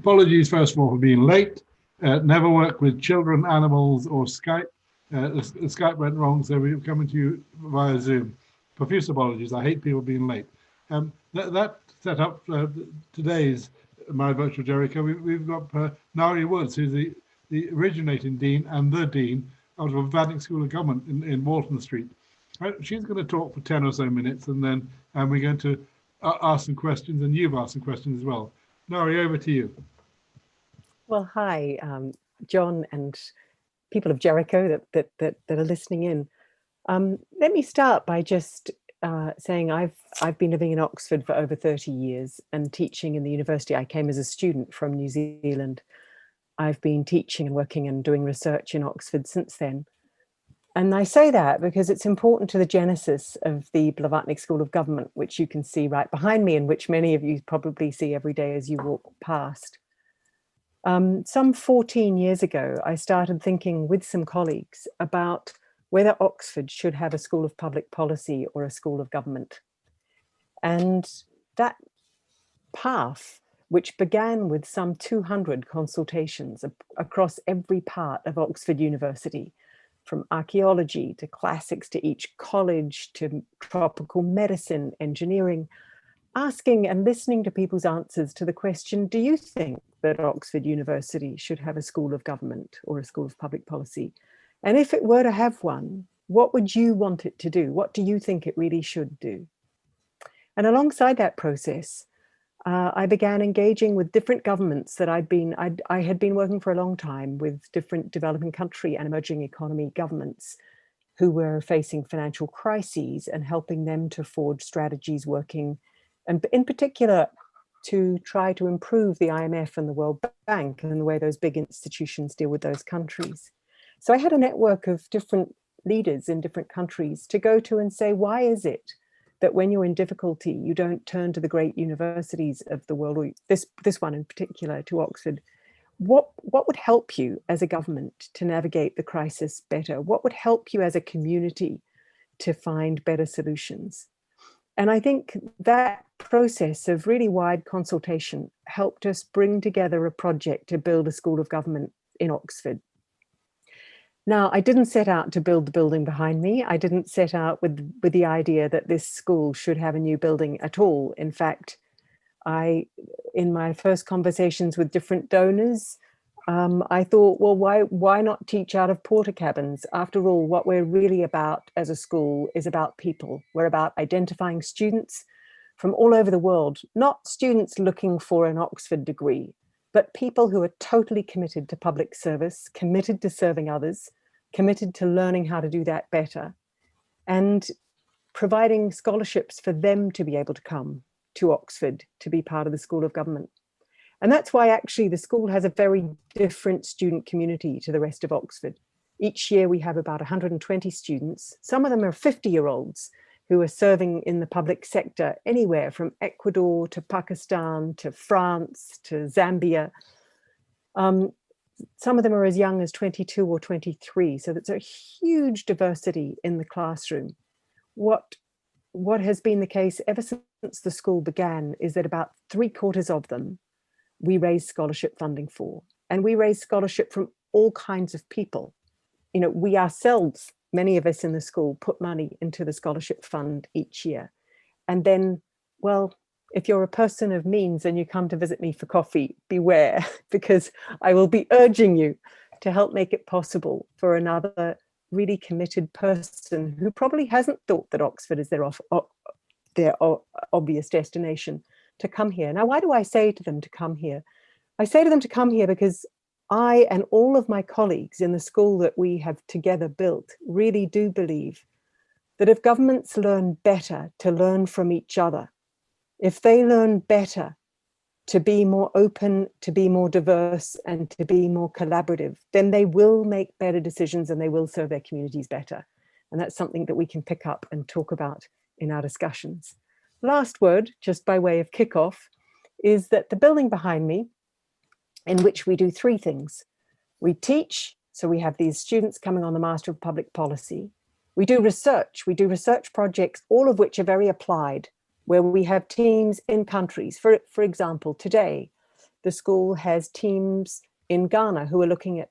apologies first of all for being late. Never worked with children, animals, or Skype. The Skype went wrong, so we're coming to you via Zoom. Profuse apologies. I hate people being late. That set up today's My Virtual Jericho. We've got NGAIRE WOODS, who's the originating dean and the dean of the Blavatnik School of Government in Walton Street. She's going to talk for 10 or so minutes, and then we're going to ask some questions, and you've asked some questions as well. NGAIRE, over to you. Well, hi, John and people of Jericho that are listening in. Let me start by just saying I've been living in Oxford for over 30 years and teaching in the university. I came as a student from New Zealand. I've been teaching and working and doing research in Oxford since then. And I say that because it's important to the genesis of the Blavatnik School of Government, which you can see right behind me and which many of you probably see every day as you walk past. Some 14 years ago, I started thinking with some colleagues about whether Oxford should have a school of public policy or a school of government. And that path, which began with some 200 consultations across every part of Oxford University, from archaeology to classics to each college to tropical medicine, engineering, asking and listening to people's answers to the question, do you think that Oxford University should have a school of government or a school of public policy? And if it were to have one, what would you want it to do? What do you think it really should do? And alongside that process, I began engaging with different governments that I had been working for a long time with different developing country and emerging economy governments who were facing financial crises and helping them to forge strategies working, and in particular, to try to improve the IMF and the World Bank and the way those big institutions deal with those countries. So I had a network of different leaders in different countries to go to and say, why is it that when you're in difficulty, you don't turn to the great universities of the world, or this one in particular, to Oxford? What would help you as a government to navigate the crisis better? What would help you as a community to find better solutions? And I think that process of really wide consultation helped us bring together a project to build a school of government in Oxford. Now, I didn't set out to build the building behind me. I didn't set out with the idea that this school should have a new building at all. In fact, in my first conversations with different donors, I thought, well, why not teach out of porta cabins? After all, what we're really about as a school is about people. We're about identifying students from all over the world, not students looking for an Oxford degree, but people who are totally committed to public service, committed to serving others, committed to learning how to do that better, and providing scholarships for them to be able to come to Oxford to be part of the School of Government. And that's why actually the school has a very different student community to the rest of Oxford. Each year we have about 120 students. Some of them are 50-year-olds who are serving in the public sector anywhere from Ecuador to Pakistan to France to Zambia. Some of them are as young as 22 or 23. So that's a huge diversity in the classroom. What has been the case ever since the school began is that about 3/4 of them we raise scholarship funding for. And we raise scholarship from all kinds of people. You know, we ourselves, many of us in the school, put money into the scholarship fund each year. And then, well, if you're a person of means and you come to visit me for coffee, beware, because I will be urging you to help make it possible for another really committed person who probably hasn't thought that Oxford is their obvious destination to come here. Now, why do I say to them to come here? I say to them to come here because I and all of my colleagues in the school that we have together built really do believe that if governments learn better to learn from each other, if they learn better to be more open, to be more diverse, and to be more collaborative, then they will make better decisions and they will serve their communities better. And that's something that we can pick up and talk about in our discussions. Last word, just by way of kickoff, is that the building behind me, in which we do 3 things. We teach, so we have these students coming on the Master of Public Policy. We do research projects, all of which are very applied, where we have teams in countries. For example, today, the school has teams in Ghana who are looking at,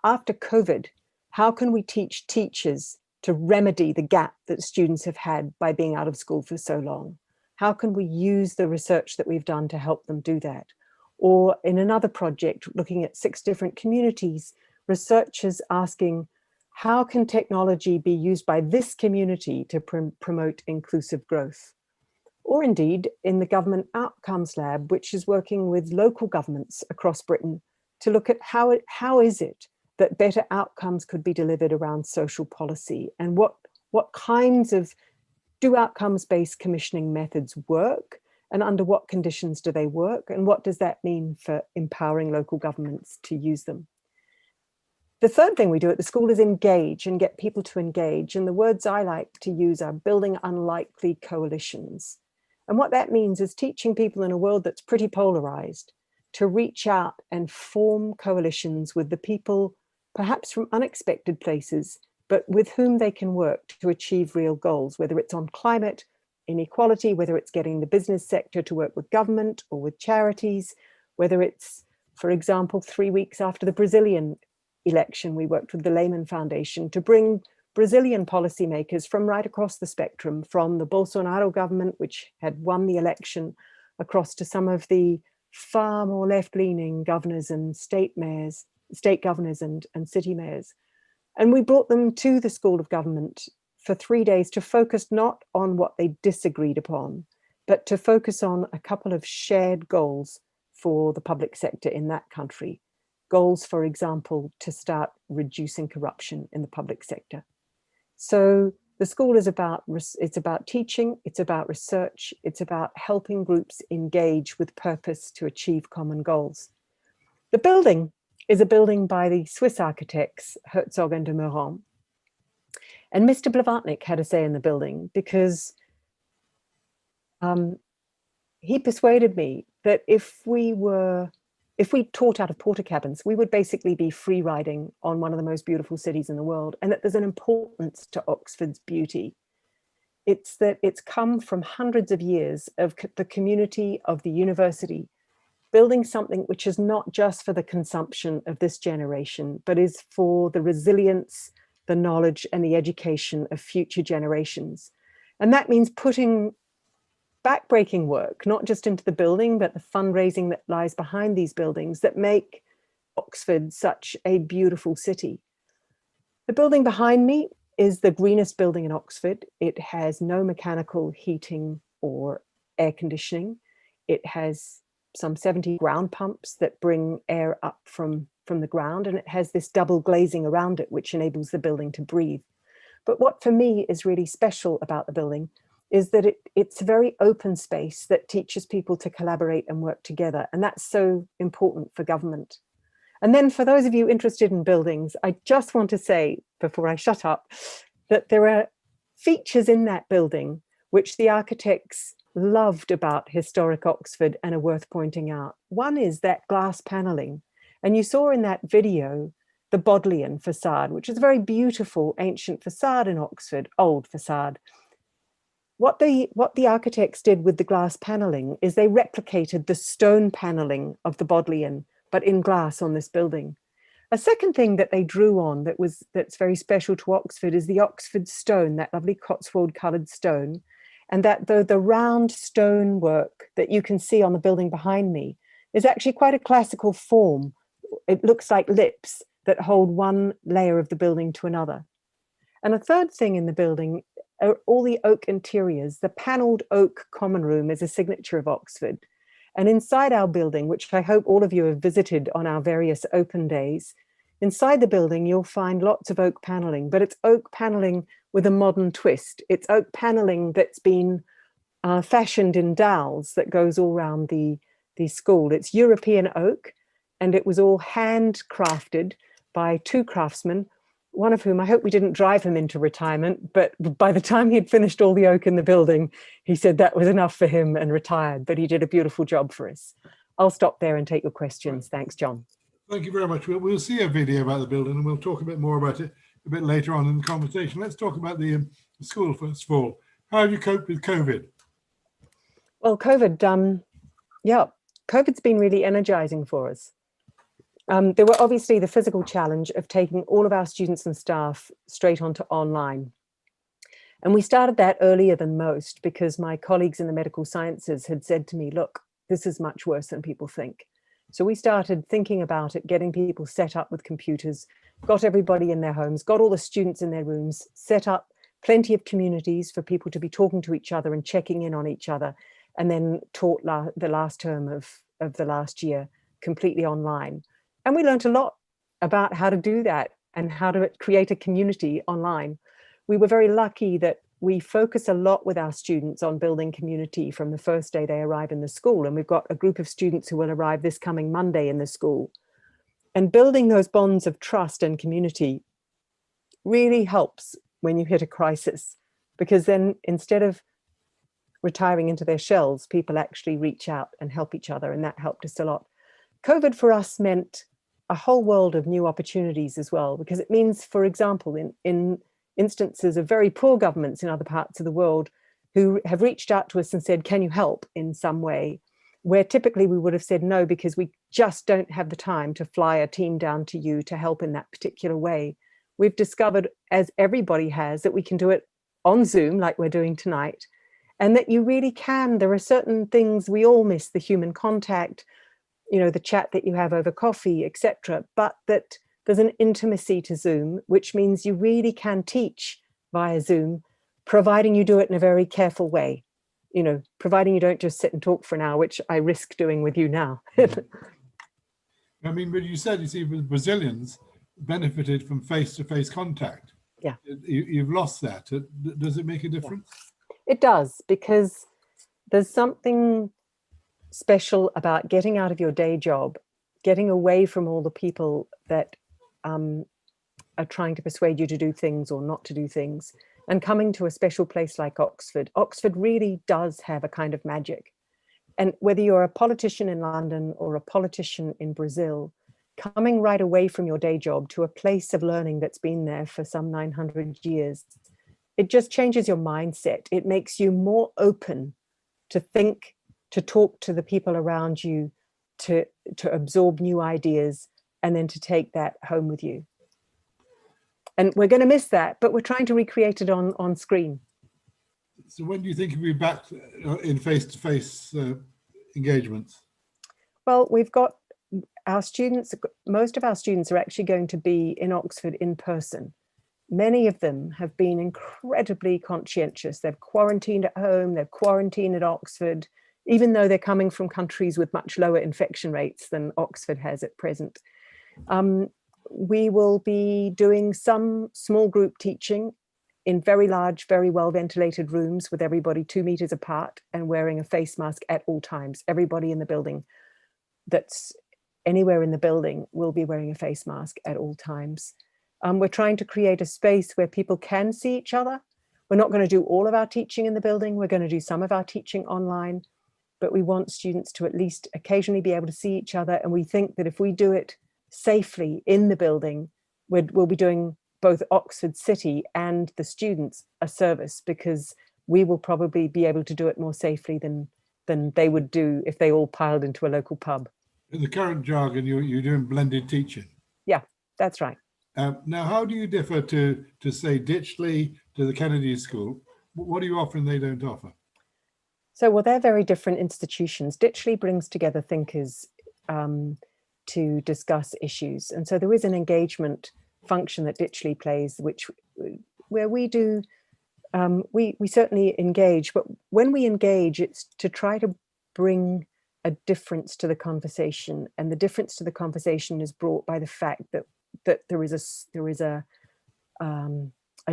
after COVID, how can we teach teachers to remedy the gap that students have had by being out of school for so long? How can we use the research that we've done to help them do that? Or in another project, looking at 6 different communities, researchers asking, how can technology be used by this community to promote inclusive growth? Or indeed, in the Government Outcomes Lab, which is working with local governments across Britain to look at how is it that better outcomes could be delivered around social policy, and what kinds of do outcomes-based commissioning methods work, and under what conditions do they work, and what does that mean for empowering local governments to use them? The third thing we do at the school is engage and get people to engage, and the words I like to use are building unlikely coalitions. And what that means is teaching people in a world that's pretty polarized to reach out and form coalitions with the people, perhaps from unexpected places, but with whom they can work to achieve real goals, whether it's on climate, inequality, whether it's getting the business sector to work with government or with charities, whether it's, for example, 3 weeks after the Brazilian election, we worked with the Lehman Foundation to bring Brazilian policymakers from right across the spectrum, from the Bolsonaro government, which had won the election, across to some of the far more left-leaning governors and state governors and city mayors. And we brought them to the School of Government for 3 days to focus not on what they disagreed upon, but to focus on a couple of shared goals for the public sector in that country. Goals, for example, to start reducing corruption in the public sector. So the school is it's about teaching, it's about research, it's about helping groups engage with purpose to achieve common goals. The building is a building by the Swiss architects Herzog and de Meuron. And Mr. Blavatnik had a say in the building because he persuaded me that if we taught out of porta cabins, we would basically be free riding on one of the most beautiful cities in the world, and that there's an importance to Oxford's beauty. It's that it's come from hundreds of years of the community of the university building something which is not just for the consumption of this generation, but is for the resilience, the knowledge, and the education of future generations. And that means putting backbreaking work, not just into the building, but the fundraising that lies behind these buildings that make Oxford such a beautiful city. The building behind me is the greenest building in Oxford. It has no mechanical heating or air conditioning. It has some 70 ground pumps that bring air up from the ground, and it has this double glazing around it, which enables the building to breathe. But what for me is really special about the building is that it's a very open space that teaches people to collaborate and work together. And that's so important for government. And then for those of you interested in buildings, I just want to say, before I shut up, that there are features in that building which the architects loved about historic Oxford and are worth pointing out. One is that glass paneling. And you saw in that video, the Bodleian facade, which is a very beautiful ancient facade in Oxford, old facade. What the architects did with the glass paneling is they replicated the stone paneling of the Bodleian, but in glass on this building. A second thing that they drew on that's very special to Oxford is the Oxford stone, that lovely Cotswold coloured stone. And that the round stone work that you can see on the building behind me is actually quite a classical form. It looks like lips that hold one layer of the building to another. And a third thing in the building are all the oak interiors. The panelled oak common room is a signature of Oxford. And inside our building, which I hope all of you have visited on our various open days, inside the building, you'll find lots of oak panelling, but it's oak panelling with a modern twist. It's oak panelling that's been fashioned in dowels that goes all around the school. It's European oak, and it was all handcrafted by 2 craftsmen, one of whom, I hope we didn't drive him into retirement, but by the time he'd finished all the oak in the building, he said that was enough for him and retired, but he did a beautiful job for us. I'll stop there and take your questions. Thanks, John. Thank you very much. We'll see a video about the building and we'll talk a bit more about it a bit later on in the conversation. Let's talk about the school first of all. How have you coped with COVID? Well, COVID, COVID's been really energizing for us. There were obviously the physical challenge of taking all of our students and staff straight onto online. And we started that earlier than most because my colleagues in the medical sciences had said to me, look, this is much worse than people think. So we started thinking about it, getting people set up with computers, got everybody in their homes, got all the students in their rooms, set up plenty of communities for people to be talking to each other and checking in on each other, and then taught the last term of the last year completely online. And we learned a lot about how to do that and how to create a community online. We were very lucky that we focus a lot with our students on building community from the first day they arrive in the school. And we've got a group of students who will arrive this coming Monday in the school. And building those bonds of trust and community really helps when you hit a crisis, because then instead of retiring into their shells, people actually reach out and help each other. And that helped us a lot. COVID for us meant a whole world of new opportunities as well, because it means, for example, in instances of very poor governments in other parts of the world who have reached out to us and said, can you help in some way? Where typically we would have said no, because we just don't have the time to fly a team down to you to help in that particular way. We've discovered, as everybody has, that we can do it on Zoom like we're doing tonight, and that you really can. There are certain things we all miss, the human contact, you know, the chat that you have over coffee, etc. But that there's an intimacy to Zoom, which means you really can teach via Zoom, providing you do it in a very careful way, you know, providing you don't just sit and talk for an hour, which I risk doing with you now. I mean, but you said, you see, the Brazilians benefited from face-to-face contact. Yeah. You've lost that. Does it make a difference? Yeah. It does, because there's something special about getting out of your day job, getting away from all the people that are trying to persuade you to do things or not to do things, and coming to a special place like Oxford. Oxford really does have a kind of magic. And whether you're a politician in London or a politician in Brazil, coming right away from your day job to a place of learning that's been there for some 900 years, it just changes your mindset. It makes you more open to think, to talk to the people around you, to absorb new ideas, and then to take that home with you. And we're going to miss that, but we're trying to recreate it on screen. So when do you think you'll be back in face-to-face engagements? Well, we've got our students, most of our students are actually going to be in Oxford in person. Many of them have been incredibly conscientious. They've quarantined at home, they've quarantined at Oxford, even though they're coming from countries with much lower infection rates than Oxford has at present. We will be doing some small group teaching in very large, very well ventilated rooms with everybody 2 meters apart and wearing a face mask at all times. Everybody in the building that's anywhere in the building will be wearing a face mask at all times. We're trying to create a space where people can see each other. We're not going to do all of our teaching in the building. We're going to do some of our teaching online, but we want students to at least occasionally be able to see each other. And we think that if we do it safely in the building, we'll be doing both Oxford City and the students a service, because we will probably be able to do it more safely than they would do if they all piled into a local pub. In the current jargon, you're doing blended teaching. Yeah, that's right. Now, how do you differ to say Ditchley, to the Kennedy School? What are you offering they don't offer? So, well, they're very different institutions. Ditchley brings together thinkers to discuss issues. And so there is an engagement function that Ditchley plays, where we do, we certainly engage, but when we engage, it's to try to bring a difference to the conversation. And the difference to the conversation is brought by the fact that there is a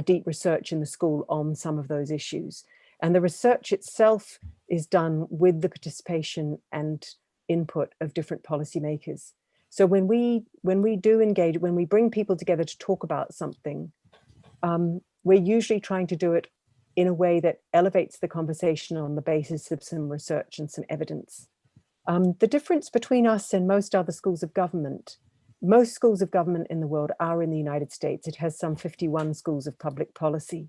deep research in the school on some of those issues. And the research itself is done with the participation and input of different policymakers. So when we do engage, when we bring people together to talk about something, we're usually trying to do it in a way that elevates the conversation on the basis of some research and some evidence. The difference between us and most other schools of government, most schools of government in the world are in the United States. It has some 51 schools of public policy.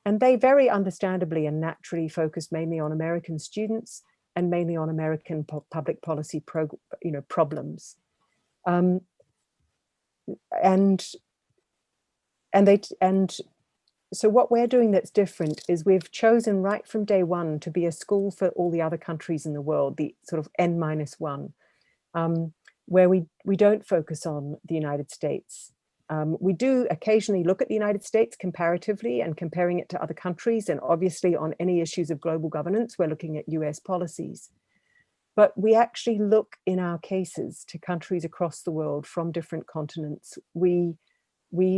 And they very understandably and naturally focus mainly on American students and mainly on American public policy problems. And so what we're doing that's different is we've chosen right from day one to be a school for all the other countries in the world, the sort of N-1, where we don't focus on the United States. We do occasionally look at the United States comparatively and comparing it to other countries. And obviously on any issues of global governance, we're looking at US policies. But we actually look in our cases to countries across the world from different continents. We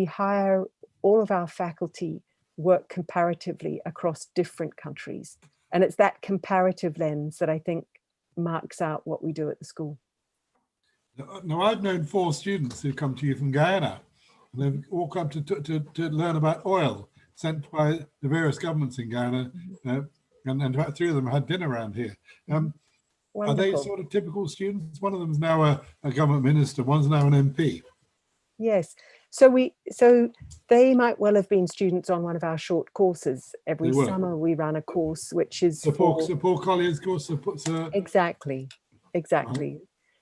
hire all of our faculty work comparatively across different countries. And it's that comparative lens that I think marks out what we do at the school. Now, I've known 4 students who come to you from Guyana. They've all come to learn about oil sent by the various governments in Guyana. And about 3 of them had dinner around here. Are they sort of typical students? One of them is now a government minister, one's now an MP. Yes. So they might well have been students on one of our short courses. Every summer we run a course which is Paul Collier's course. Exactly.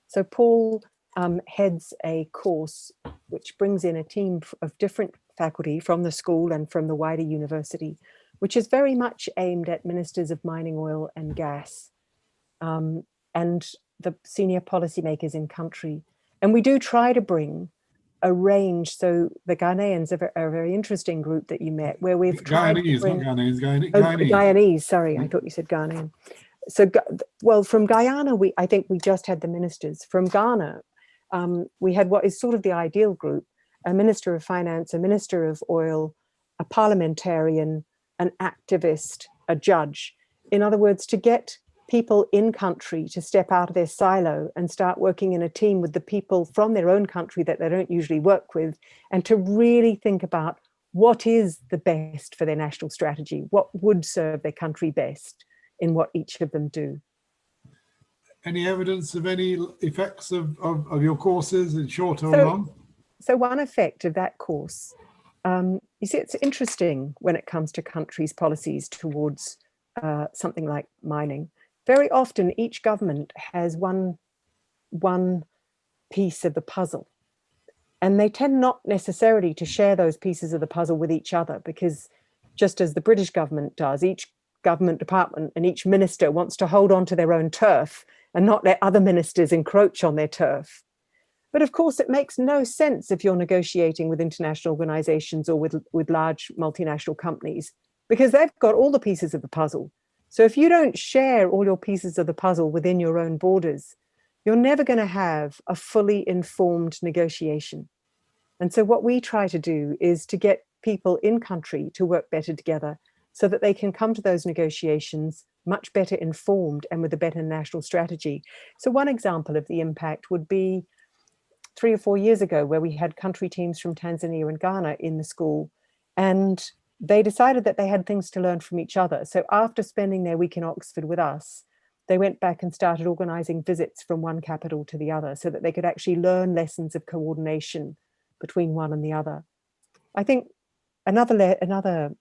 So Paul heads a course which brings in a team of different faculty from the school and from the wider university, which is very much aimed at ministers of mining, oil and gas, and the senior policymakers in country. And we do try to bring a range. So the Ghanaians are a very interesting group that you met, where we've tried to bring... Guyanese, sorry, I thought you said Ghanaian. So, well, from Guyana, I think we just had the ministers. From Ghana, we had what is sort of the ideal group: a minister of finance, a minister of oil, a parliamentarian, an activist, a judge. In other words, to get people in country to step out of their silo and start working in a team with the people from their own country that they don't usually work with, and to really think about what is the best for their national strategy, what would serve their country best in what each of them do. Any evidence of any effects of your courses in short or long? So one effect of that course, you see, it's interesting when it comes to countries' policies towards something like mining. Very often each government has one piece of the puzzle, and they tend not necessarily to share those pieces of the puzzle with each other, because just as the British government does, each government department and each minister wants to hold on to their own turf and not let other ministers encroach on their turf. But of course, it makes no sense if you're negotiating with international organizations or with large multinational companies, because they've got all the pieces of the puzzle. So if you don't share all your pieces of the puzzle within your own borders, you're never going to have a fully informed negotiation. And so what we try to do is to get people in country to work better together, so that they can come to those negotiations much better informed and with a better national strategy. So one example of the impact would be 3 or 4 years ago, where we had country teams from Tanzania and Ghana in the school, and they decided that they had things to learn from each other. So after spending their week in Oxford with us, they went back and started organizing visits from one capital to the other, so that they could actually learn lessons of coordination between one and the other. I think another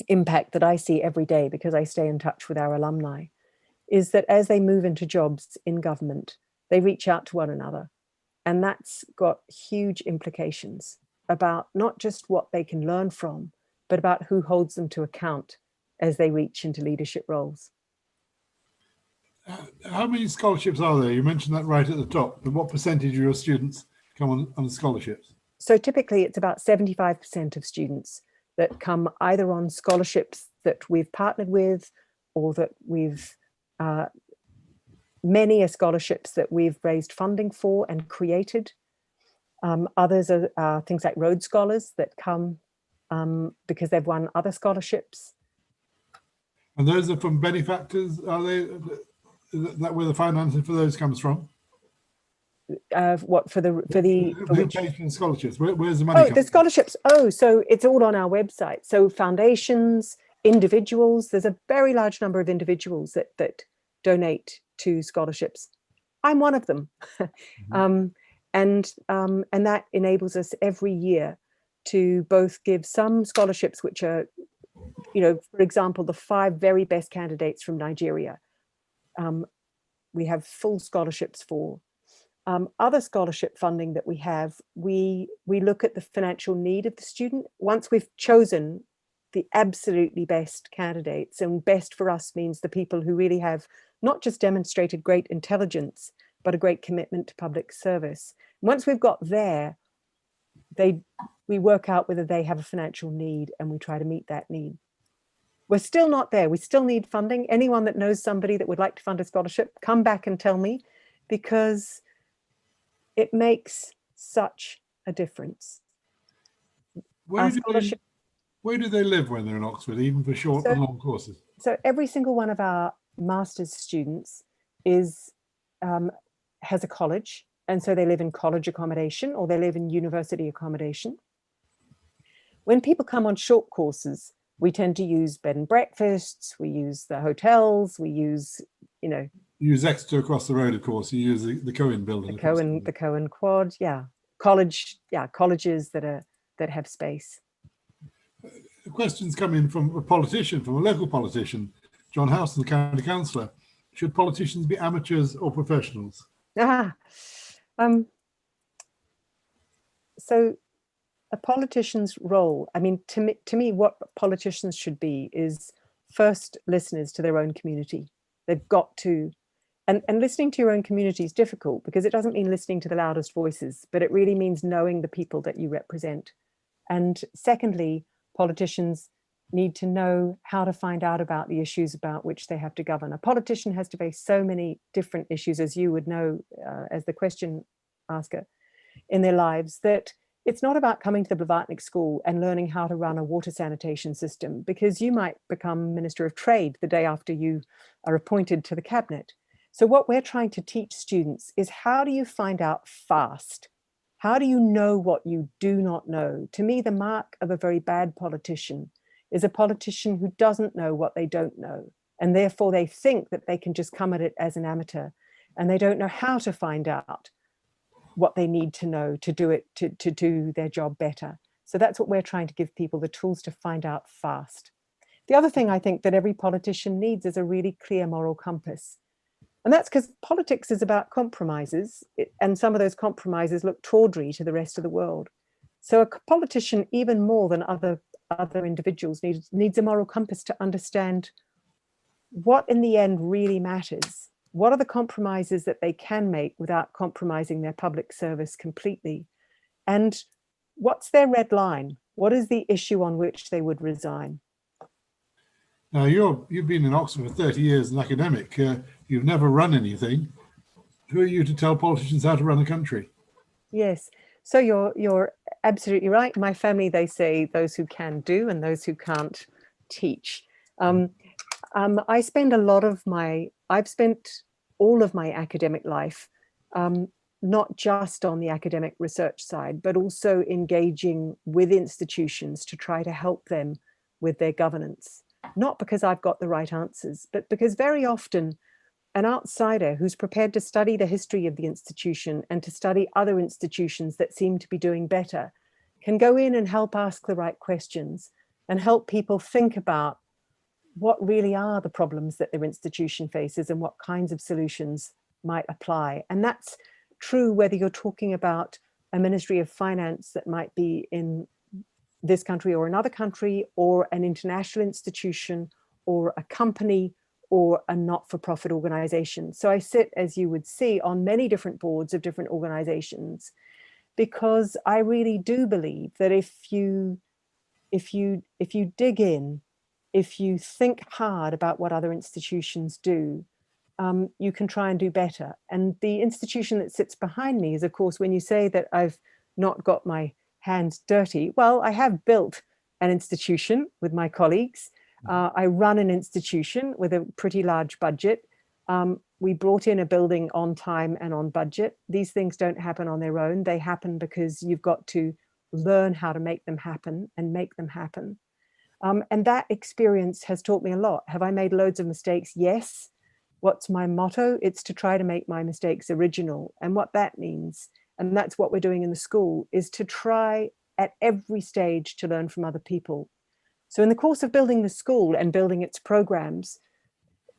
impact that I see every day, because I stay in touch with our alumni, is that as they move into jobs in government, they reach out to one another. And that's got huge implications about not just what they can learn from, but about who holds them to account as they reach into leadership roles. How many scholarships are there? You mentioned that right at the top. And what percentage of your students come on scholarships? So typically it's about 75% of students that come either on scholarships that we've partnered with, or that we've, many are scholarships that we've raised funding for and created. Others are things like Rhodes Scholars that come because they've won other scholarships. And those are from benefactors, are they? Is that where the financing for those comes from? What for Who pays for the scholarships? Where's the money? Oh, the scholarships. Oh, so it's all on our website. So foundations, individuals. There's a very large number of individuals that donate to scholarships. I'm one of them, and that enables us every year to both give some scholarships, which are, for example, the 5 very best candidates from Nigeria. we have full scholarships for. Other scholarship funding that we have, we look at the financial need of the student. Once we've chosen the absolutely best candidates, and best for us means the people who really have not just demonstrated great intelligence, but a great commitment to public service. Once we've got there, we work out whether they have a financial need, and we try to meet that need. We're still not there. We still need funding. Anyone that knows somebody that would like to fund a scholarship, come back and tell me, because it makes such a difference. Where do they live when they're in Oxford, even for short and long courses? So every single one of our master's students has a college, and so they live in college accommodation or they live in university accommodation. When people come on short courses, we tend to use bed and breakfasts, we use the hotels, we use, You use Exeter across the road, of course. You use the Cohen building. The Cohen quad, yeah. Colleges that have space. Questions come in from a politician, from a local politician, John Howson, the county councillor. Should politicians be amateurs or professionals? So a politician's role, I mean, to me, what politicians should be is first listeners to their own community. They've got to, and listening to your own community is difficult, because it doesn't mean listening to the loudest voices, but it really means knowing the people that you represent. And secondly, politicians need to know how to find out about the issues about which they have to govern. A politician has to face so many different issues, as you would know, as the question asker, in their lives, that it's not about coming to the Blavatnik School and learning how to run a water sanitation system, because you might become Minister of Trade the day after you are appointed to the cabinet. So what we're trying to teach students is, how do you find out fast? How do you know what you do not know? To me, the mark of a very bad politician is a politician who doesn't know what they don't know, and therefore they think that they can just come at it as an amateur, and they don't know how to find out what they need to know to do it, to do their job better. So that's what we're trying to give people, the tools to find out fast. The other thing I think that every politician needs is a really clear moral compass. And that's because politics is about compromises, and some of those compromises look tawdry to the rest of the world. So a politician, even more than other individuals, needs a moral compass to understand what in the end really matters. What are the compromises that they can make without compromising their public service completely? And what's their red line? What is the issue on which they would resign? Now, you've been in Oxford for 30 years, an academic. You've never run anything. Who are you to tell politicians how to run a country? Yes, so you're absolutely right. My family, they say, those who can do and those who can't teach. I've spent all of my academic life, not just on the academic research side, but also engaging with institutions to try to help them with their governance. Not because I've got the right answers, but because very often an outsider who's prepared to study the history of the institution and to study other institutions that seem to be doing better can go in and help ask the right questions and help people think about what really are the problems that their institution faces and what kinds of solutions might apply. And that's true whether you're talking about a Ministry of Finance that might be in this country or another country, or an international institution, or a company, or a not-for-profit organization. So I sit, as you would see, on many different boards of different organizations, because I really do believe that if you dig in, if you think hard about what other institutions do, you can try and do better. And the institution that sits behind me is, of course, when you say that I've not got my hands dirty, well, I have built an institution with my colleagues. I run an institution with a pretty large budget. We brought in a building on time and on budget. These things don't happen on their own. They happen because you've got to learn how to make them happen and make them happen. And that experience has taught me a lot. Have I made loads of mistakes? Yes. What's my motto? It's to try to make my mistakes original. And what that means, and that's what we're doing in the school, is to try at every stage to learn from other people. So in the course of building the school and building its programs,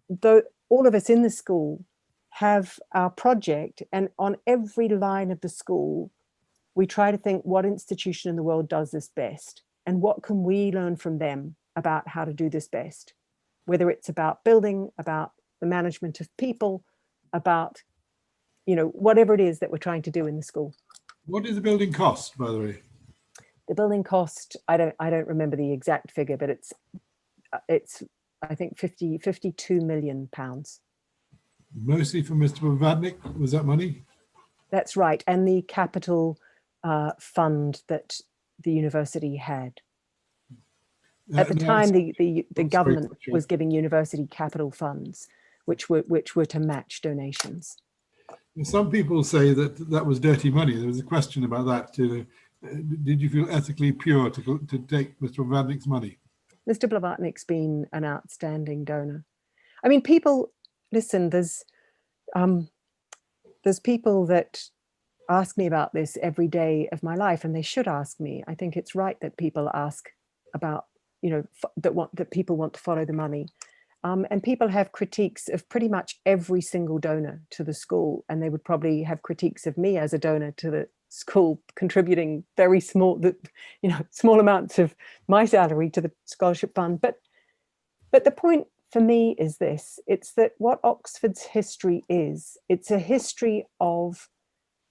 though all of us in the school have our project, and on every line of the school, we try to think what institution in the world does this best, and what can we learn from them about how to do this best, whether it's about building, about the management of people, about, you know, whatever it is that we're trying to do in the school. What does the building cost, by the way? The building cost, I don't remember the exact figure, but it's I think 52 million pounds. Mostly from Mr. Blavatnik, was that money? That's right, and the capital fund that the university had. At the time, the government was giving university capital funds, which were to match donations. Some people say that that was dirty money. There was a question about that. Did you feel ethically pure to take Mr. Blavatnik's money? Mr. Blavatnik's been an outstanding donor. I mean, people, listen, there's people that ask me about this every day of my life, and they should ask me. I think it's right that people ask about, you know, that people want to follow the money. And people have critiques of pretty much every single donor to the school, and they would probably have critiques of me as a donor to the school, contributing very small, you know, small amounts of my salary to the scholarship fund. But the point for me is this: it's that what Oxford's history is, it's a history of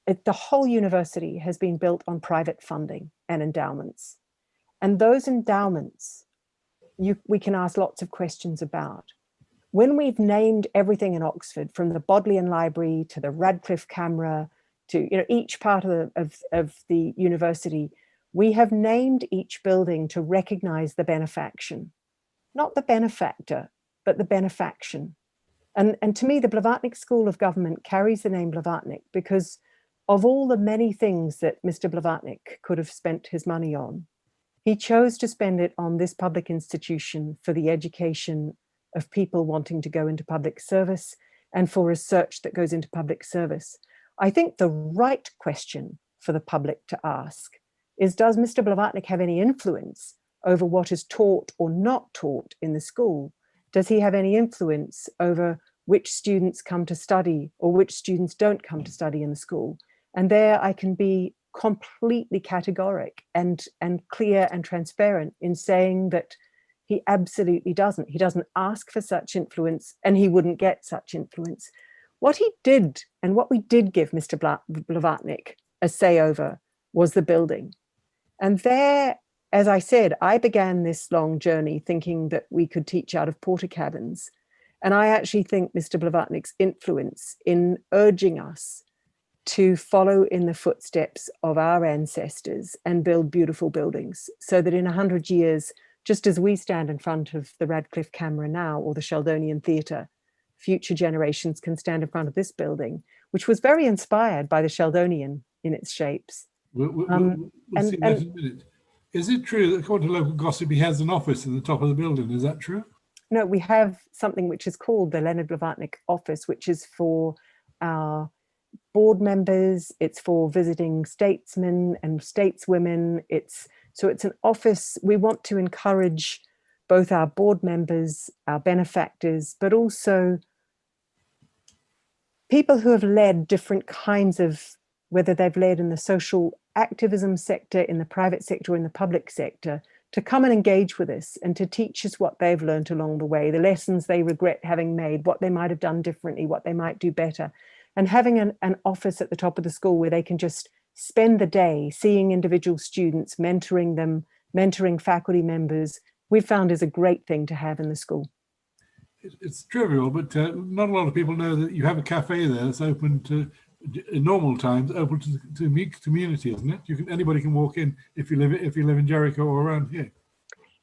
the whole university has been built on private funding and endowments, and those endowments we can ask lots of questions about. When we've named everything in Oxford, from the Bodleian Library to the Radcliffe Camera to, you know, each part of the university, we have named each building to recognize the benefaction, not the benefactor, but the benefaction. And to me, the Blavatnik School of Government carries the name Blavatnik because of all the many things that Mr. Blavatnik could have spent his money on, he chose to spend it on this public institution for the education of people wanting to go into public service and for research that goes into public service. I think the right question for the public to ask is, does Mr. Blavatnik have any influence over what is taught or not taught in the school? Does he have any influence over which students come to study or which students don't come to study in the school? And there I can be completely categoric and clear and transparent in saying that he absolutely doesn't. He doesn't ask for such influence, and he wouldn't get such influence. What he did, and what we did give Mr. Blavatnik a say over, was the building. And there, as I said, I began this long journey thinking that we could teach out of porta cabins. And I actually think Mr. Blavatnik's influence in urging us to follow in the footsteps of our ancestors and build beautiful buildings, so that in 100 years, just as we stand in front of the Radcliffe Camera now, or the Sheldonian Theatre, future generations can stand in front of this building, which was very inspired by the Sheldonian in its shapes. We'll see that in a minute. Is it true that, according to local gossip, he has an office in the top of the building? Is that true? No, we have something which is called the Leonard Blavatnik office, which is for our board members, it's for visiting statesmen and stateswomen. It's an office. We want to encourage both our board members, our benefactors, but also people who have led different kinds of, whether they've led in the social activism sector, in the private sector, or in the public sector, to come and engage with us and to teach us what they've learned along the way, the lessons they regret having made, what they might have done differently, what they might do better. And having an office at the top of the school where they can just spend the day seeing individual students, mentoring them, mentoring faculty members, we've found is a great thing to have in the school. It's trivial, but not a lot of people know that you have a cafe there that's open to, in normal times, open to the community, isn't it? Anybody can walk in if you live in Jericho or around here.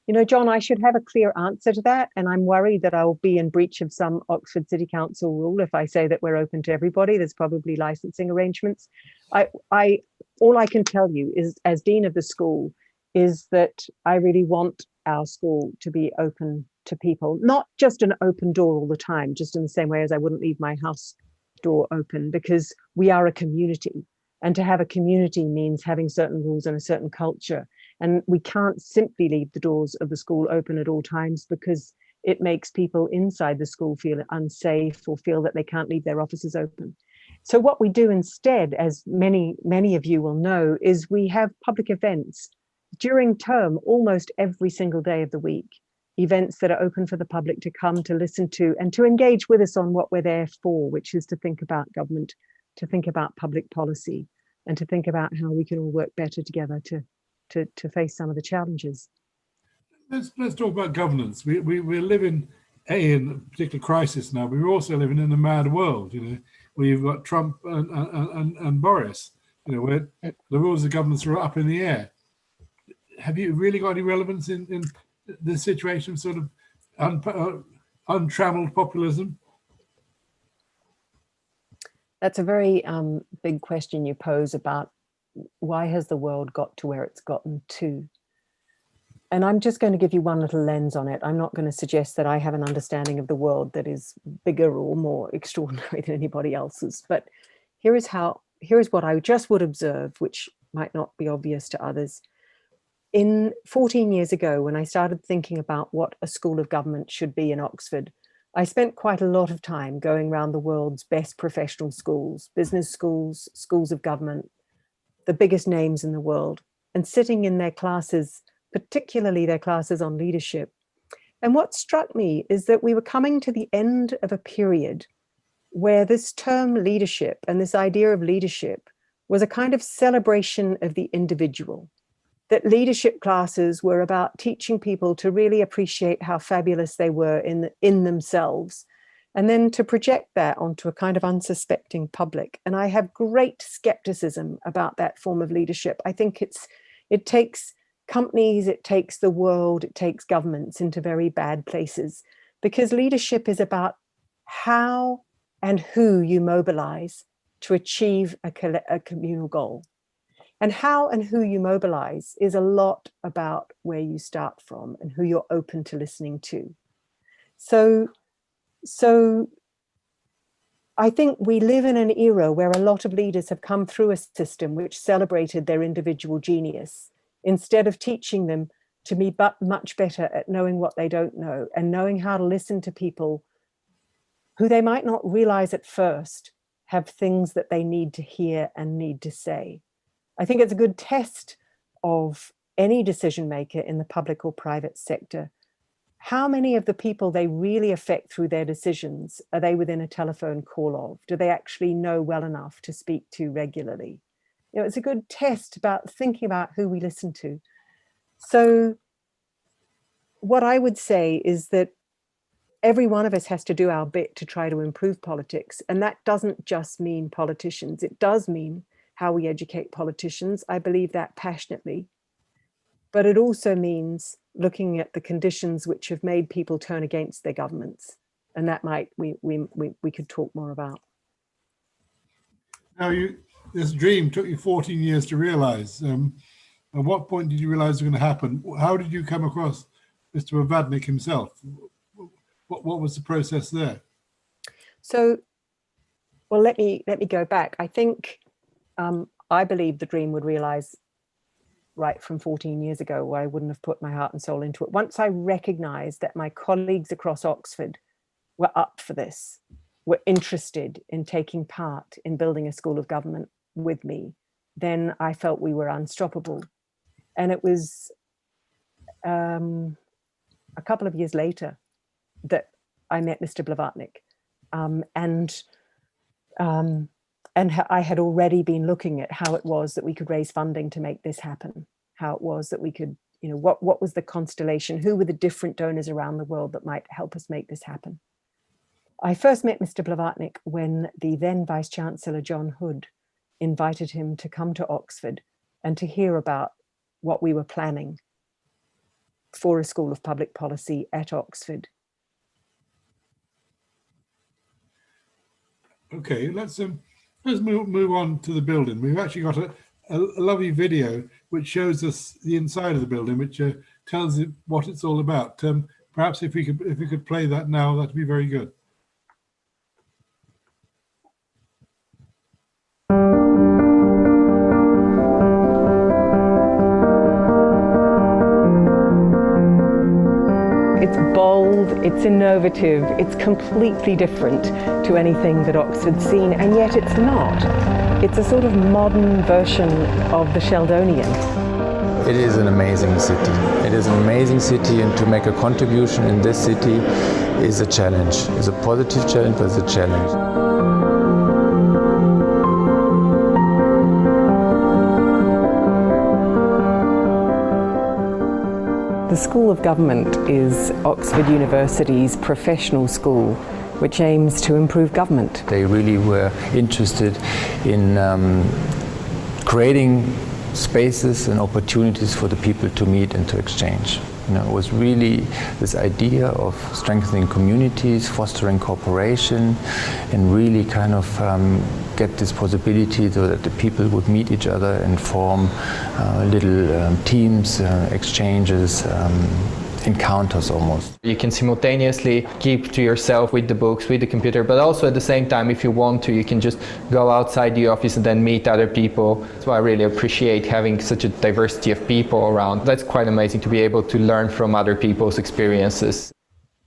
You know, John, I should have a clear answer to that, and I'm worried that I'll be in breach of some Oxford City Council rule if I say that we're open to everybody. There's probably licensing arrangements. All I can tell you is, as Dean of the school, is that I really want our school to be open to people, not just an open door all the time, just in the same way as I wouldn't leave my house door open, because we are a community. And to have a community means having certain rules and a certain culture. And we can't simply leave the doors of the school open at all times, because It makes people inside the school feel unsafe or feel that they can't leave their offices open. So what we do instead, as many of you will know, is we have public events during term almost every single day of the week, events that are open for the public to come to listen to and to engage with us on what we're there for, which is to think about government, to think about public policy, and to think about how we can all work better together to face some of the challenges. Let's talk about governance. We're living in a particular crisis now, but we're also living in a mad world, where you've got Trump and Boris, where the rules of governance are up in the air. Have you really got any relevance in this situation, sort of untrammeled populism? That's a very big question you pose about why has the world got to where it's gotten to? And I'm just going to give you one little lens on it. I'm not going to suggest that I have an understanding of the world that is bigger or more extraordinary than anybody else's. But here is what I just would observe, which might not be obvious to others. 14 years ago, when I started thinking about what a school of government should be in Oxford, I spent quite a lot of time going around the world's best professional schools, business schools, schools of government, the biggest names in the world, and sitting in their classes, particularly their classes on leadership. And what struck me is that we were coming to the end of a period where this term leadership and this idea of leadership was a kind of celebration of the individual. That leadership classes were about teaching people to really appreciate how fabulous they were in themselves, and then to project that onto a kind of unsuspecting public. And I have great skepticism about that form of leadership. I think it takes companies, it takes the world, it takes governments into very bad places, because leadership is about how and who you mobilize to achieve a communal goal. And how and who you mobilize is a lot about where you start from and who you're open to listening to. So I think we live in an era where a lot of leaders have come through a system which celebrated their individual genius, instead of teaching them to be much better at knowing what they don't know and knowing how to listen to people who they might not realize at first have things that they need to hear and need to say. I think it's a good test of any decision maker in the public or private sector. How many of the people they really affect through their decisions are they within a telephone call of? Do they actually know well enough to speak to regularly? It's a good test about thinking about who we listen to. So what I would say is that every one of us has to do our bit to try to improve politics. And that doesn't just mean politicians. It does mean how we educate politicians. I believe that passionately. But it also means looking at the conditions which have made people turn against their governments. And that we could talk more about. Now, this dream took you 14 years to realize. At what point did you realize it was going to happen? How did you come across Mr. Blavatnik himself? What was the process there? So, well, let me go back. I think I believe the dream would realize right from 14 years ago, where I wouldn't have put my heart and soul into it. Once I recognized that my colleagues across Oxford were up for this, were interested in taking part in building a school of government with me, then I felt we were unstoppable. And it was a couple of years later that I met Mr. Blavatnik, and I had already been looking at how it was that we could raise funding to make this happen, how it was that we could, what was the constellation, who were the different donors around the world that might help us make this happen. I first met Mr. Blavatnik when the then Vice Chancellor, John Hood, invited him to come to Oxford and to hear about what we were planning for a School of Public Policy at Oxford. Okay, let's move on to the building. We've actually got a lovely video which shows us the inside of the building, which tells you what it's all about. Perhaps if we could play that now, that'd be very good. It's bold, bold, it's innovative, it's completely different to anything that Oxford's seen, and yet it's not. It's a sort of modern version of the Sheldonian. It is an amazing city. It is an amazing city, and to make a contribution in this city is a challenge. It's a positive challenge, but it's a challenge. The School of Government is Oxford University's professional school, which aims to improve government. They really were interested in creating spaces and opportunities for the people to meet and to exchange. You know, it was really this idea of strengthening communities, fostering cooperation, and really kind of get this possibility so that the people would meet each other and form little teams, exchanges, encounters almost. You can simultaneously keep to yourself with the books, with the computer, but also at the same time, if you want to, you can just go outside the office and then meet other people. So I really appreciate having such a diversity of people around. That's quite amazing to be able to learn from other people's experiences.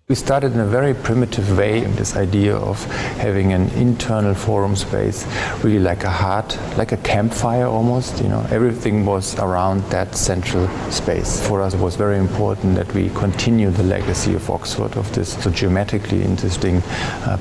We started in a very primitive way, in this idea of having an internal forum space, really like a heart, like a campfire almost, you know. Everything was around that central space. For us it was very important that we continue the legacy of Oxford, of this so geometrically interesting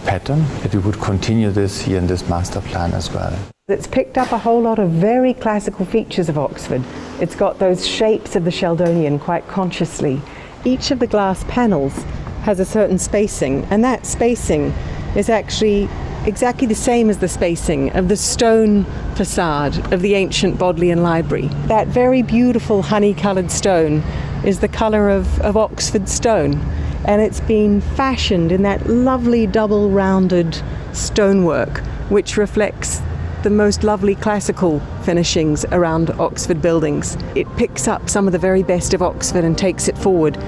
pattern, that we would continue this here in this master plan as well. It's picked up a whole lot of very classical features of Oxford. It's got those shapes of the Sheldonian quite consciously. Each of the glass panels has a certain spacing, and that spacing is actually exactly the same as the spacing of the stone facade of the ancient Bodleian Library. That very beautiful honey-coloured stone is the colour of Oxford stone, and it's been fashioned in that lovely double-rounded stonework which reflects the most lovely classical finishings around Oxford buildings. It picks up some of the very best of Oxford and takes it forward.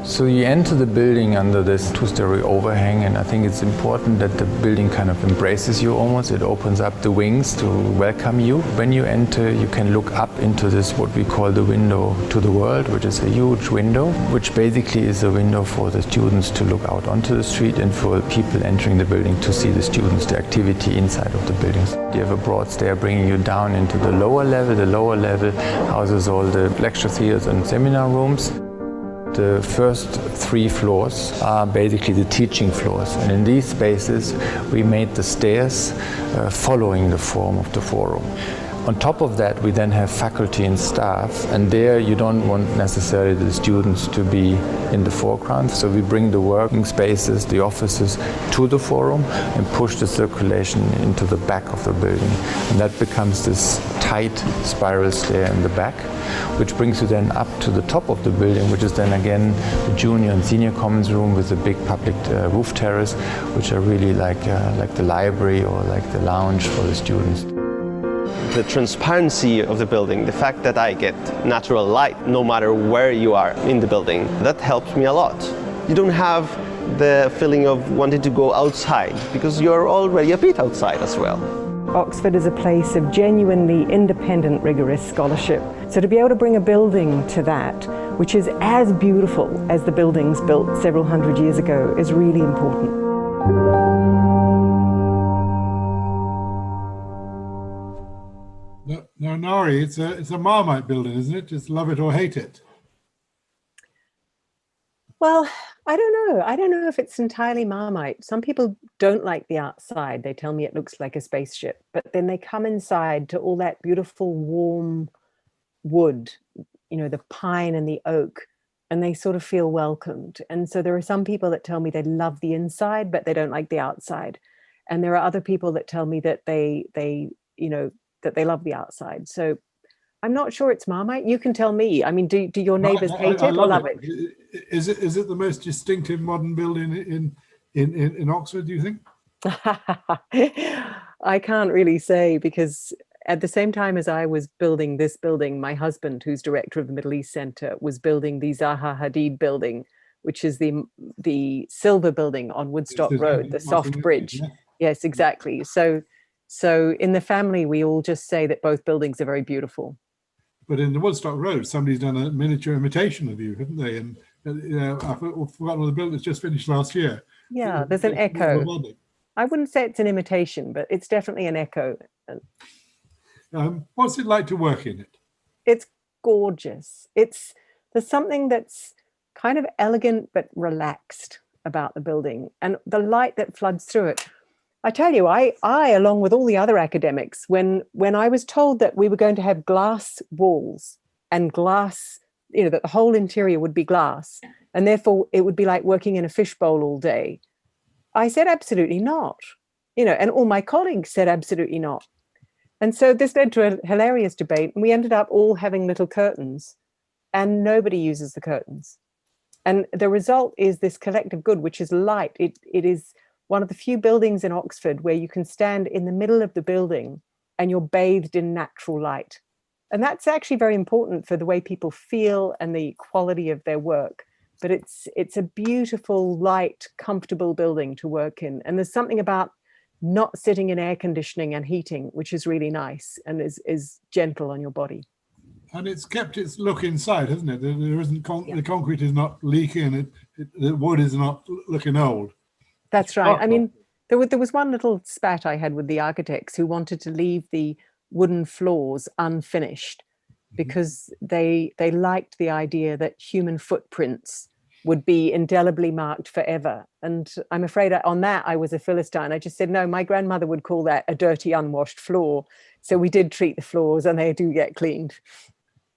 So you enter the building under this two-story overhang, and I think it's important that the building kind of embraces you almost. It opens up the wings to welcome you. When you enter, you can look up into this, what we call the window to the world, which is a huge window, which basically is a window for the students to look out onto the street and for people entering the building to see the students, the activity inside of the buildings. You have a broad stair bringing you down into the lower level. The lower level houses all the lecture theaters and seminar rooms. The first 3 floors are basically the teaching floors, and in these spaces we made the stairs following the form of the forum. On top of that, we then have faculty and staff, and there you don't want necessarily the students to be in the foreground, so we bring the working spaces, the offices, to the forum and push the circulation into the back of the building. And that becomes this tight spiral stair in the back, which brings you then up to the top of the building, which is then again the junior and senior commons room with the big public roof terrace, which are really like the library or like the lounge for the students. The transparency of the building, the fact that I get natural light no matter where you are in the building, that helps me a lot. You don't have the feeling of wanting to go outside because you're already a bit outside as well. Oxford is a place of genuinely independent, rigorous scholarship. So to be able to bring a building to that, which is as beautiful as the buildings built several hundred years ago, is really important. No, Nari, it's a Marmite building, isn't it? Just love it or hate it. Well, I don't know. I don't know if it's entirely Marmite. Some people don't like the outside. They tell me it looks like a spaceship, but then they come inside to all that beautiful warm wood, you know, the pine and the oak, and they sort of feel welcomed. And so there are some people that tell me they love the inside, but they don't like the outside. And there are other people that tell me that they that they love the outside. So I'm not sure it's Marmite. You can tell me. I mean, do your neighbours hate it or love it? Is it the most distinctive modern building in Oxford, do you think? I can't really say, because at the same time as I was building this building, my husband, who's director of the Middle East Centre, was building the Zaha Hadid building, which is the silver building on Woodstock Road, the soft bridge. Yeah. Yes, exactly. So in the family, we all just say that both buildings are very beautiful. But in the Woodstock Road, somebody's done a miniature imitation of you, haven't they? And I've forgotten the building that's just finished last year. Yeah, there's an echo. I wouldn't say it's an imitation, but it's definitely an echo. What's it like to work in it? It's gorgeous. There's something that's kind of elegant but relaxed about the building, and the light that floods through it. I tell you, I along with all the other academics, when I was told that we were going to have glass walls and glass, that the whole interior would be glass, and therefore it would be like working in a fishbowl all day, I said absolutely not. And all my colleagues said absolutely not. And so this led to a hilarious debate, and we ended up all having little curtains, and nobody uses the curtains. And the result is this collective good, which is light. It is one of the few buildings in Oxford where you can stand in the middle of the building and you're bathed in natural light. And that's actually very important for the way people feel and the quality of their work. But it's a beautiful, light, comfortable building to work in. And there's something about not sitting in air conditioning and heating, which is really nice and is gentle on your body. And it's kept its look inside, hasn't it? There isn't the concrete is not leaking. The wood is not looking old. That's right. I mean, there was one little spat I had with the architects who wanted to leave the wooden floors unfinished because they liked the idea that human footprints would be indelibly marked forever. And I'm afraid on that I was a Philistine. I just said, no, my grandmother would call that a dirty, unwashed floor. So we did treat the floors and they do get cleaned.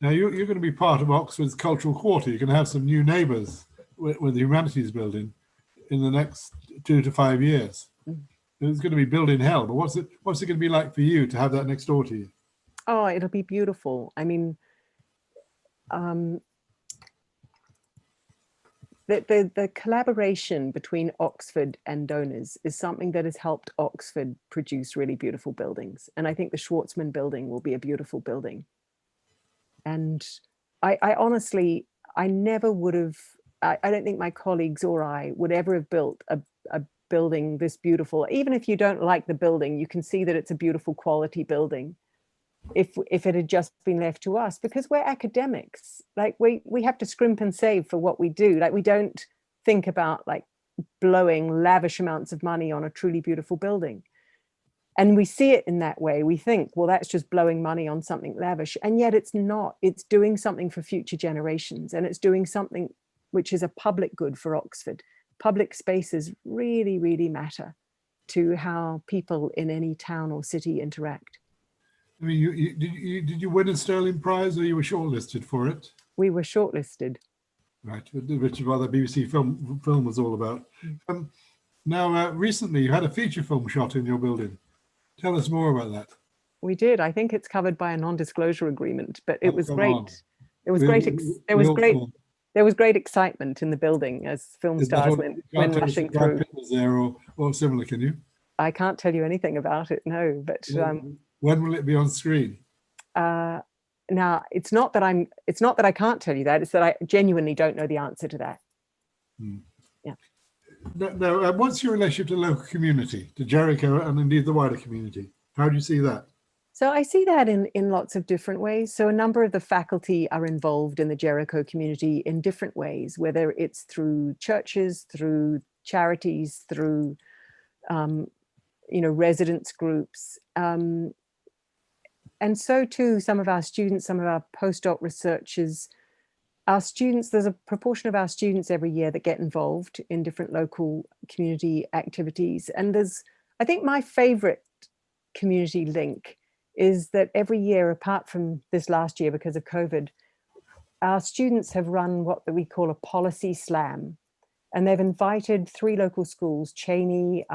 Now you're going to be part of Oxford's cultural quarter. You're going to have some new neighbours with the humanities building in the next 2 to 5 years. It's going to be built in hell, but what's it going to be like for you to have that next door to you? Oh, it'll be beautiful. I mean, the collaboration between Oxford and donors is something that has helped Oxford produce really beautiful buildings. And I think the Schwartzman building will be a beautiful building. And I honestly, I never would have, I don't think my colleagues or I would ever have built a building this beautiful. Even if you don't like the building, you can see that it's a beautiful quality building if it had just been left to us, because we're academics. Like we have to scrimp and save for what we do. Like we don't think about like blowing lavish amounts of money on a truly beautiful building. And we see it in that way. We think, well, that's just blowing money on something lavish. And yet it's not. It's doing something for future generations. And it's doing something which is a public good for Oxford. Public spaces really, really matter to how people in any town or city interact. I mean, did you win a Sterling Prize, or you were shortlisted for it? We were shortlisted. Right, which is what the BBC film was all about. Now, recently you had a feature film shot in your building. Tell us more about that. We did. I think it's covered by a non-disclosure agreement, but it was great. It was great. There was great excitement in the building as film stars went rushing through. Was there or similar? Can you? I can't tell you anything about it. No, but when will it be on screen? Now it's not that I can't tell you that. It's that I genuinely don't know the answer to that. Yeah. Now, what's your relationship to the local community, to Jericho and indeed the wider community? How do you see that? So I see that in lots of different ways. So a number of the faculty are involved in the Jericho community in different ways, whether it's through churches, through charities, through residents groups. And so too, some of our students, some of our postdoc researchers, our students, there's a proportion of our students every year that get involved in different local community activities. And I think my favorite community link is that every year, apart from this last year because of COVID, our students have run what we call a policy slam. And they've invited 3 local schools, Cheney,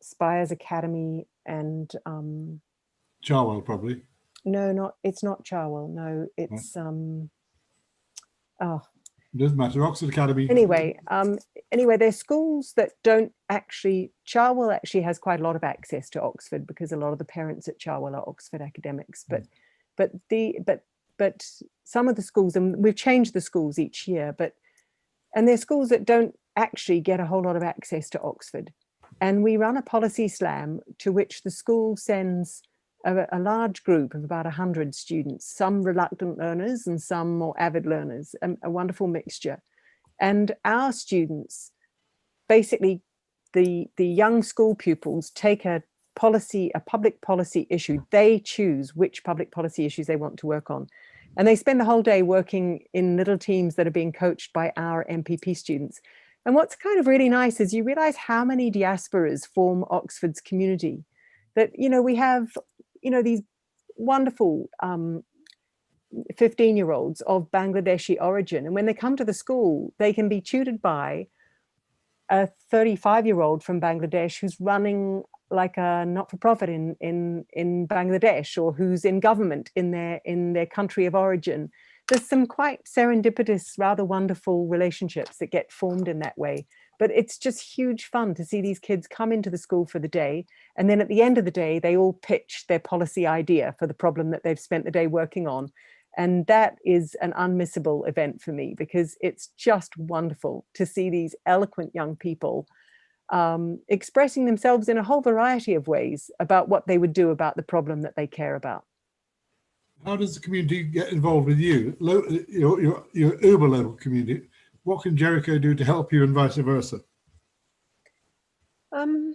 Spires Academy, and Charwell, probably. No, it's not Charwell. No, it's it doesn't matter. Oxford Academy. Anyway, they're schools that don't actually. Charwell actually has quite a lot of access to Oxford because a lot of the parents at Charwell are Oxford academics. But some of the schools, and we've changed the schools each year, and they're schools that don't actually get a whole lot of access to Oxford. And we run a policy slam to which the school sends a large group of about 100 students, some reluctant learners and some more avid learners, a wonderful mixture. And our students, basically the young school pupils, take a public policy issue. They choose which public policy issues they want to work on. And they spend the whole day working in little teams that are being coached by our MPP students. And what's kind of really nice is you realize how many diasporas form Oxford's community. That, we have, these wonderful 15-year-olds of Bangladeshi origin. And when they come to the school, they can be tutored by a 35-year-old from Bangladesh who's running like a not-for-profit in Bangladesh, or who's in government in their country of origin. There's some quite serendipitous, rather wonderful relationships that get formed in that way. But it's just huge fun to see these kids come into the school for the day. And then at the end of the day, they all pitch their policy idea for the problem that they've spent the day working on. And that is an unmissable event for me, because it's just wonderful to see these eloquent young people expressing themselves in a whole variety of ways about what they would do about the problem that they care about. How does the community get involved with you, your uber local community? What can Jericho do to help you, and vice versa? Well,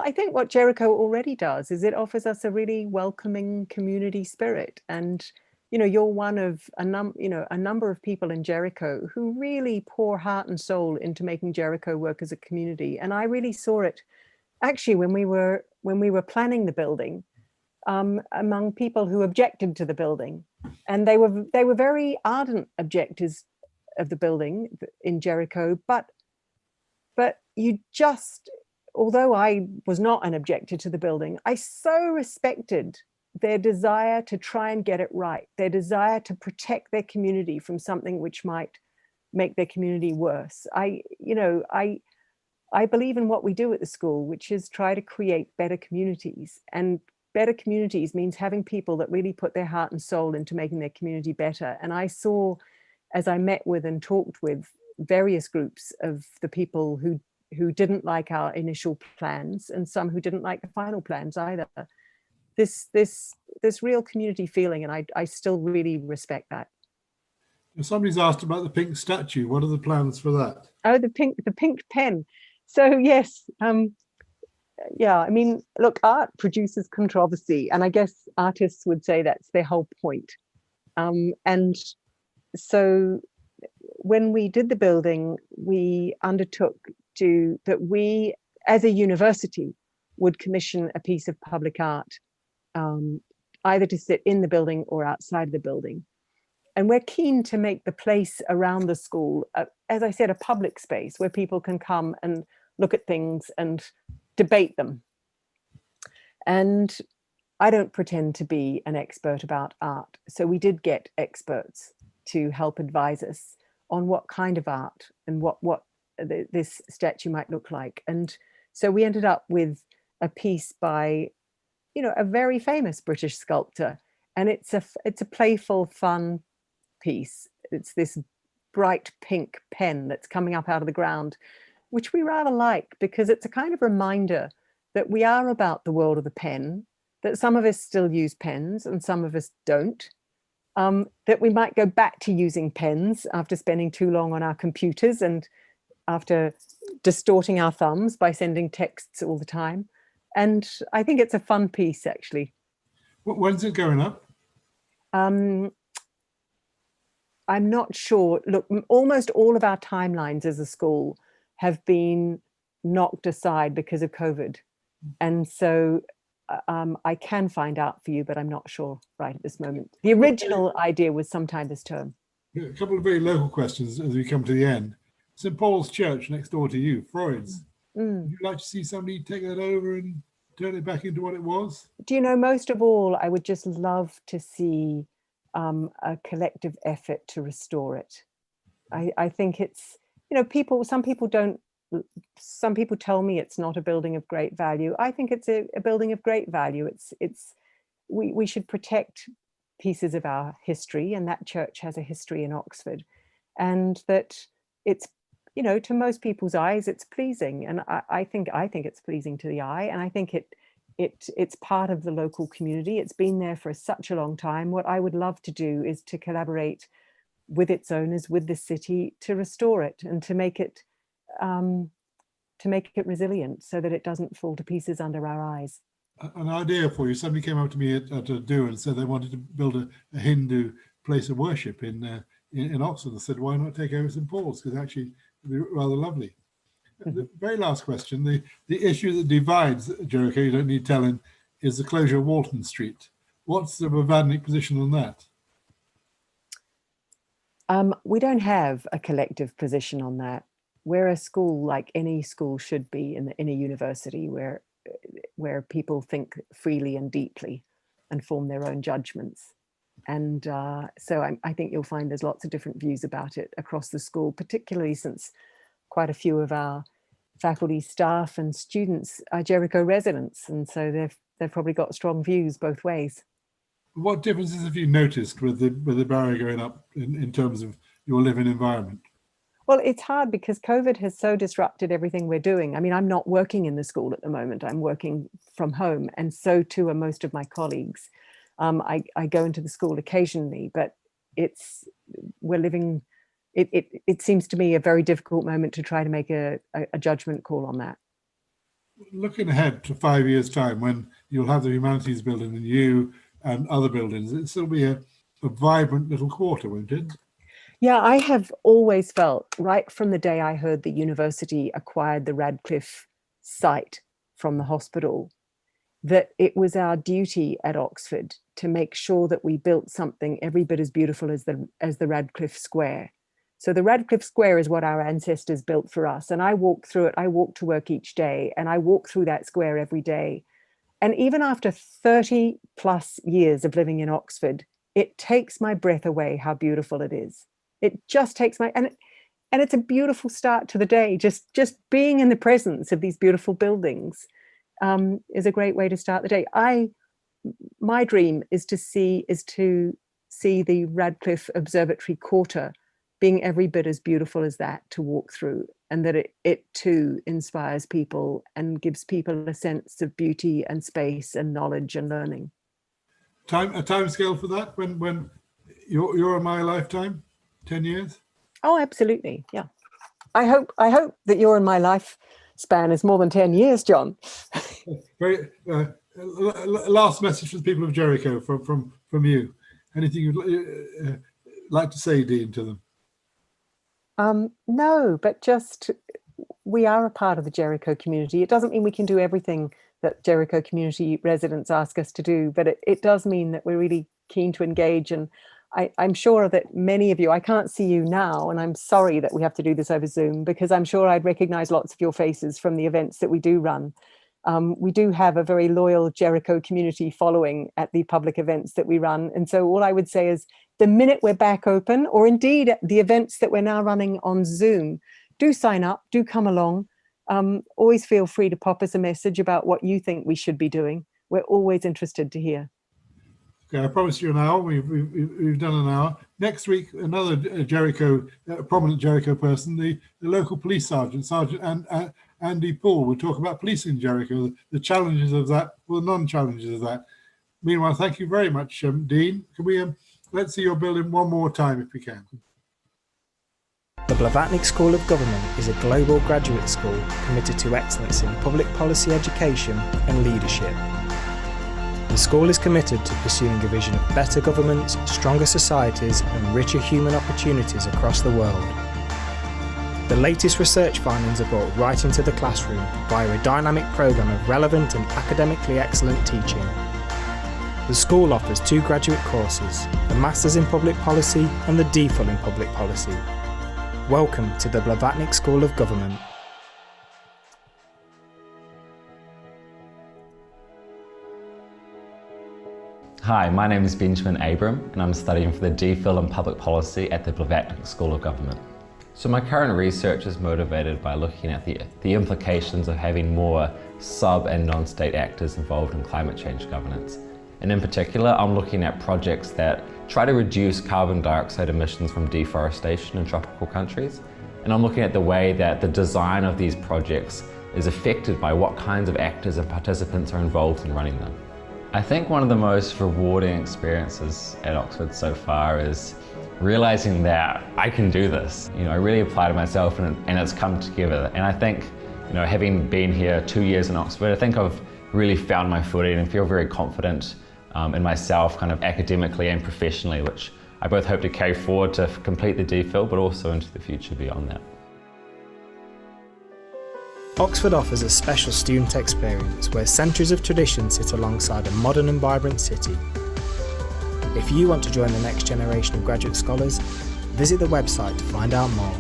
I think what Jericho already does is it offers us a really welcoming community spirit. And, you're one of a number of people in Jericho who really pour heart and soul into making Jericho work as a community. And I really saw it actually when we were planning the building, among people who objected to the building. And they were very ardent objectors of the building in Jericho, but you just, although I was not an objector to the building, I so respected their desire to try and get it right, their desire to protect their community from something which might make their community worse. I believe in what we do at the school, which is try to create better communities. And better communities means having people that really put their heart and soul into making their community better. And I saw, as I met with and talked with various groups of the people who didn't like our initial plans, and some who didn't like the final plans either, this real community feeling, and I still really respect that. Somebody's asked about the pink statue. What are the plans for that? Oh, the pink pen. So yes, yeah, I mean, look, art produces controversy, and I guess artists would say that's their whole point. And so when we did the building, we undertook that we, as a university, would commission a piece of public art, either to sit in the building or outside of the building. And we're keen to make the place around the school, as I said, a public space where people can come and look at things and debate them. And I don't pretend to be an expert about art. So we did get experts to help advise us on what kind of art and what this statue might look like. And so we ended up with a piece by, a very famous British sculptor. And it's a playful, fun piece. It's this bright pink pen that's coming up out of the ground, which we rather like, because it's a kind of reminder that we are about the world of the pen, that some of us still use pens and some of us don't, that we might go back to using pens after spending too long on our computers and after distorting our thumbs by sending texts all the time. And I think it's a fun piece, actually. When's it going up? I'm not sure. Look, almost all of our timelines as a school have been knocked aside because of COVID. And so I can find out for you, but I'm not sure right at this moment. The original idea was sometime this term. A couple of very local questions as we come to the end. St. Paul's Church next door to you, Freud's. Would you like to see somebody take that over and turn it back into what it was? Do you know, most of all, I would just love to see a collective effort to restore it. I think it's, some people tell me it's not a building of great value. I think it's a building of great value. We should protect pieces of our history, and that church has a history in Oxford, and that it's you know, to most people's eyes, it's pleasing. And I think it's pleasing to the eye. And I think it's part of the local community. It's been there for such a long time. What I would love to do is to collaborate with its owners, with the city, to restore it and to make it resilient so that it doesn't fall to pieces under our eyes. An idea for you. Somebody came up to me at a do and said they wanted to build a Hindu place of worship in Oxford. I said, why not take over St. Paul's? Because actually it'd be rather lovely. The very last question, the issue that divides Jericho, you don't need telling, is the closure of Walton Street. What's the Blavatnik position on that? We don't have a collective position on that. We're a school like any school should be in a university where people think freely and deeply and form their own judgments. And so I think you'll find there's lots of different views about it across the school, particularly since quite a few of our faculty, staff and students are Jericho residents. And so they've probably got strong views both ways. What differences have you noticed with the barrier going up in terms of your living environment? Well, it's hard because COVID has so disrupted everything we're doing. I mean, I'm not working in the school at the moment. I'm working from home, and so too are most of my colleagues. I go into the school occasionally, but we're living. It seems to me a very difficult moment to try to make a judgment call on that. Looking ahead to 5 years' time, when you'll have the humanities building and you and other buildings, it'll still be a vibrant little quarter, won't it? Yeah, I have always felt, right from the day I heard the university acquired the Radcliffe site from the hospital, that it was our duty at Oxford to make sure that we built something every bit as beautiful as the Radcliffe Square. So the Radcliffe Square is what our ancestors built for us. And I walk through it. I walk to work each day and I walk through that square every day. And even after 30 plus years of living in Oxford, it takes my breath away how beautiful it is. It just takes and it's a beautiful start to the day. Just being in the presence of these beautiful buildings is a great way to start the day. My dream is to see the Radcliffe Observatory Quarter being every bit as beautiful as that to walk through, and that it too inspires people and gives people a sense of beauty and space and knowledge and learning. A time scale for that when you're in my lifetime, 10 years? Oh, absolutely. Yeah. I hope that you're in my lifespan is more than 10 years, John. Very last message for the people of Jericho from you. Anything you'd like to say, Dean, to them? No, but just we are a part of the Jericho community. It doesn't mean we can do everything that Jericho community residents ask us to do, but it does mean that we're really keen to engage. And I'm sure that many of you, I can't see you now, and I'm sorry that we have to do this over Zoom, because I'm sure I'd recognize lots of your faces from the events that we do run. We do have a very loyal Jericho community following at the public events that we run. And so all I would say is the minute we're back open, or indeed the events that we're now running on Zoom, do sign up, do come along. Always feel free to pop us a message about what you think we should be doing. We're always interested to hear. Okay, I promise you an hour. We've done an hour. Next week, another Jericho, prominent Jericho person, the local police sergeant and Andy Paul will talk about policing Jericho, the challenges of that, or the non-challenges of that. Meanwhile, thank you very much, Dean. Can we let's see your building one more time if we can. The Blavatnik School of Government is a global graduate school committed to excellence in public policy education and leadership. The school is committed to pursuing a vision of better governments, stronger societies and richer human opportunities across the world. The latest research findings are brought right into the classroom via a dynamic programme of relevant and academically excellent teaching. The school offers 2 graduate courses, the Masters in Public Policy and the DPhil in Public Policy. Welcome to the Blavatnik School of Government. Hi, my name is Benjamin Abram and I'm studying for the DPhil in Public Policy at the Blavatnik School of Government. So my current research is motivated by looking at the implications of having more sub and non-state actors involved in climate change governance. And in particular, I'm looking at projects that try to reduce carbon dioxide emissions from deforestation in tropical countries, And I'm looking at the way that the design of these projects is affected by what kinds of actors and participants are involved in running them. I think one of the most rewarding experiences at Oxford so far is realizing that I can do this. I really applied myself and it's come together. And I think, having been here 2 years in Oxford, I think I've really found my footing and feel very confident in myself, kind of academically and professionally, which I both hope to carry forward to complete the DPhil, but also into the future beyond that. Oxford offers a special student experience where centuries of tradition sit alongside a modern and vibrant city. If you want to join the next generation of graduate scholars, visit the website to find out more.